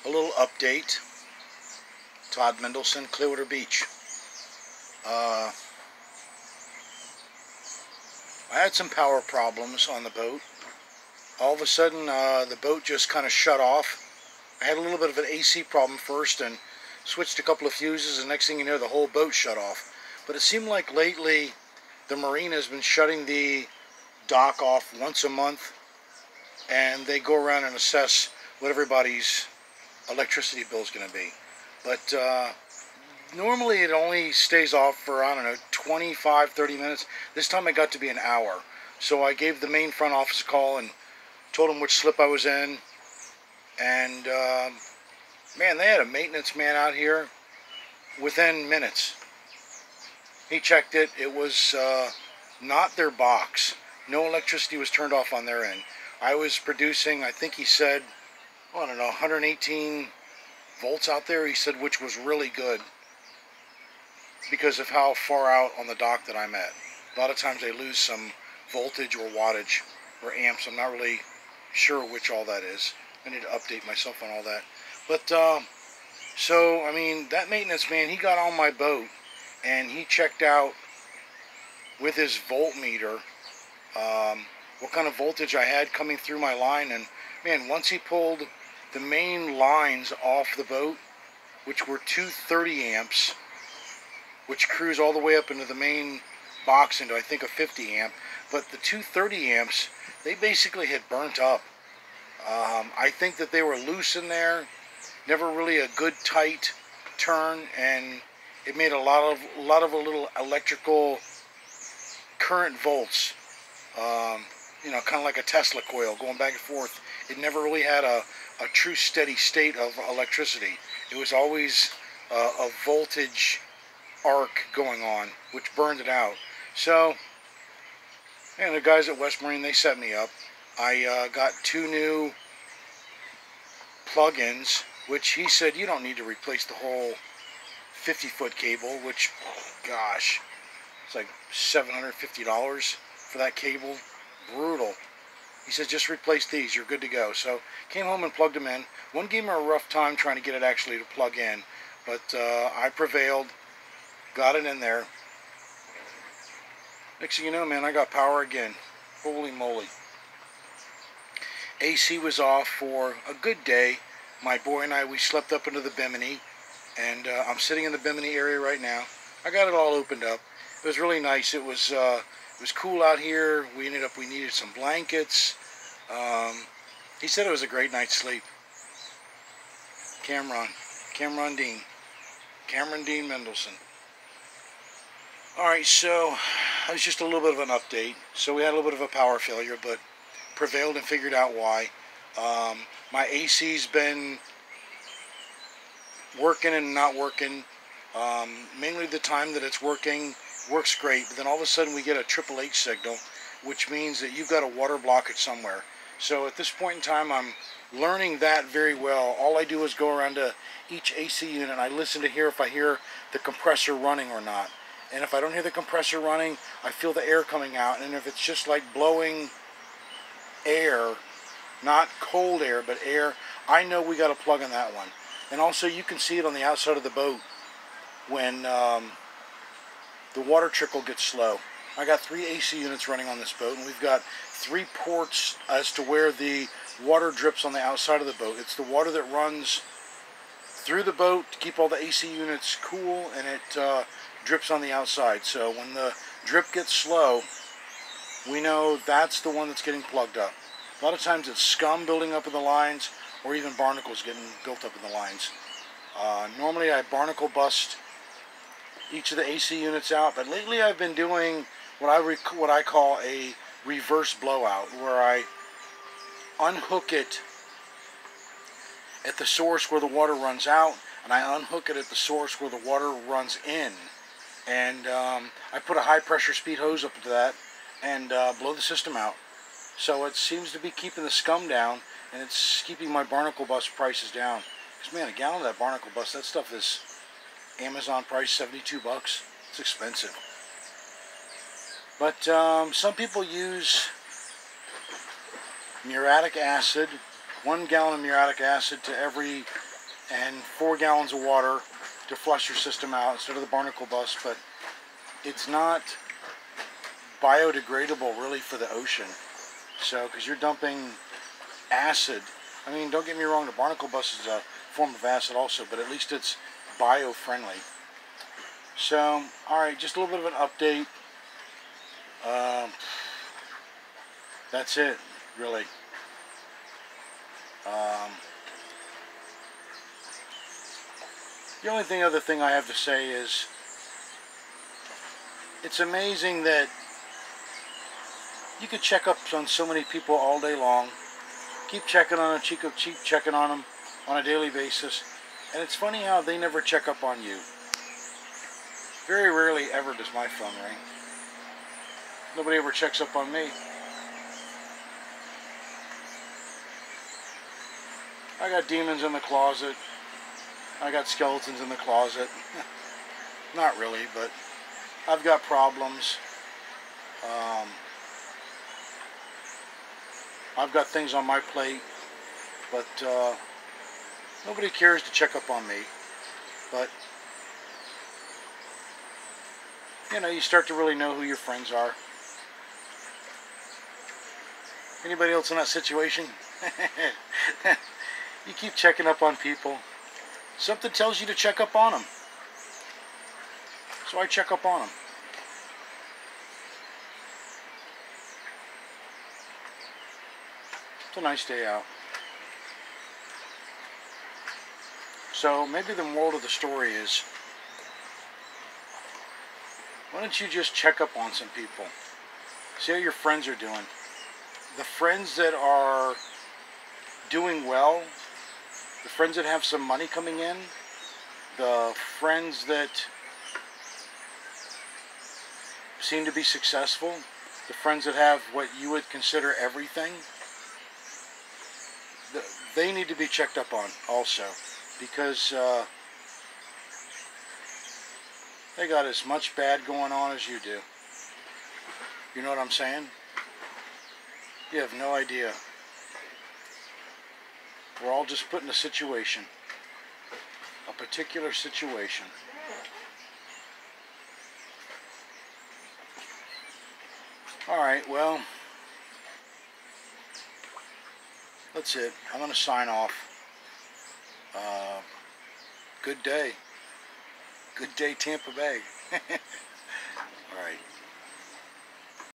A little update. Todd Mendelsohn, Clearwater Beach. I had some power problems on the boat. All of a sudden, the boat just kind of shut off. I had a little bit of an AC problem first and switched a couple of fuses, and next thing you know, the whole boat shut off. But it seemed like lately the marina has been shutting the dock off once a month, and they go around and assess what everybody's electricity bill is going to be. But normally it only stays off for, I don't know, 25, 30 minutes. This time it got to be an hour. So I gave the main front office a call and told them which slip I was in. And man, they had a maintenance man out here within minutes. He checked it. It was not their box. No electricity was turned off on their end. I was producing, I think he said, I don't know, 118 volts out there, he said, which was really good because of how far out on the dock that I'm at. A lot of times they lose some voltage or wattage or amps. I'm not really sure which all that is. I need to update myself on all that. But so I mean, that maintenance man, he got on my boat and he checked out with his voltmeter what kind of voltage I had coming through my line. And man, once he pulled the main lines off the boat, which were 230 amps, which cruise all the way up into the main box into, I think, a 50 amp. But the 230 amps, they basically had burnt up. I think that they were loose in there, never really a good tight turn, and it made a lot of a little electrical current volts. You know, kind of like a Tesla coil going back and forth. It never really had a true steady state of electricity. It was always a voltage arc going on, which burned it out. So, and the guys at West Marine, they set me up. I got 2 new plug-ins, which he said you don't need to replace the whole 50-foot cable, which, gosh, it's like $750 for that cable. Brutal. He said just replace these, you're good to go. So came home and plugged them in. One gave me a rough time trying to get it actually to plug in, but I prevailed, got it in there. Next thing you know, man, I got power again. Holy moly. AC was off for a good day. My boy and I, we slept up into the Bimini, and I'm sitting in the Bimini area right now. I got it all opened up. It was really nice. It was cool out here. We needed some blankets. He said it was a great night's sleep. Cameron Dean Mendelsohn. Alright, so that was just a little bit of an update. So we had a little bit of a power failure, but prevailed and figured out why. My AC's been working and not working. Mainly the time that it's working works great, but then all of a sudden we get a Triple H signal, which means that you've got a water blockage somewhere. So at this point in time, I'm learning that very well. All I do is go around to each AC unit and I listen to hear if I hear the compressor running or not. And if I don't hear the compressor running, I feel the air coming out. And if it's just like blowing air, not cold air, but air, I know we got to plug in that one. And also you can see it on the outside of the boat when the water trickle gets slow. I got 3 AC units running on this boat, and we've got 3 ports as to where the water drips on the outside of the boat. It's the water that runs through the boat to keep all the AC units cool, and it drips on the outside. So when the drip gets slow, we know that's the one that's getting plugged up. A lot of times it's scum building up in the lines, or even barnacles getting built up in the lines. Normally I barnacle bust each of the AC units out, but lately I've been doing what I call a reverse blowout, where I unhook it at the source where the water runs out, and I unhook it at the source where the water runs in. And I put a high pressure speed hose up to that and blow the system out. So it seems to be keeping the scum down, and it's keeping my barnacle bust prices down. Because man, a gallon of that barnacle bust, that stuff is Amazon price $72. It's expensive. But some people use muriatic acid, 1 gallon of muriatic acid to every and 4 gallons of water to flush your system out instead of the barnacle bus, but it's not biodegradable really for the ocean. So, because you're dumping acid, I mean, don't get me wrong, the barnacle bus is a form of acid also, but at least it's bio-friendly. So, alright, just a little bit of an update. That's it, really. The only other thing I have to say is, it's amazing that you could check up on so many people all day long. Keep checking on them, keep checking on them on a daily basis. And it's funny how they never check up on you. Very rarely ever does my phone ring. Nobody ever checks up on me. I got demons in the closet. I got skeletons in the closet. Not really, but I've got problems. I've got things on my plate, but nobody cares to check up on me. But you know, you start to really know who your friends are. Anybody else in that situation? You keep checking up on people. Something tells you to check up on them. So I check up on them. It's a nice day out. So maybe the moral of the story is, why don't you just check up on some people? See how your friends are doing. The friends that are doing well, the friends that have some money coming in, the friends that seem to be successful, the friends that have what you would consider everything, they need to be checked up on also, because they got as much bad going on as you do. You know what I'm saying? You have no idea. We're all just put in a situation. A particular situation. Alright, well, that's it. I'm going to sign off. Good day. Good day, Tampa Bay. Alright.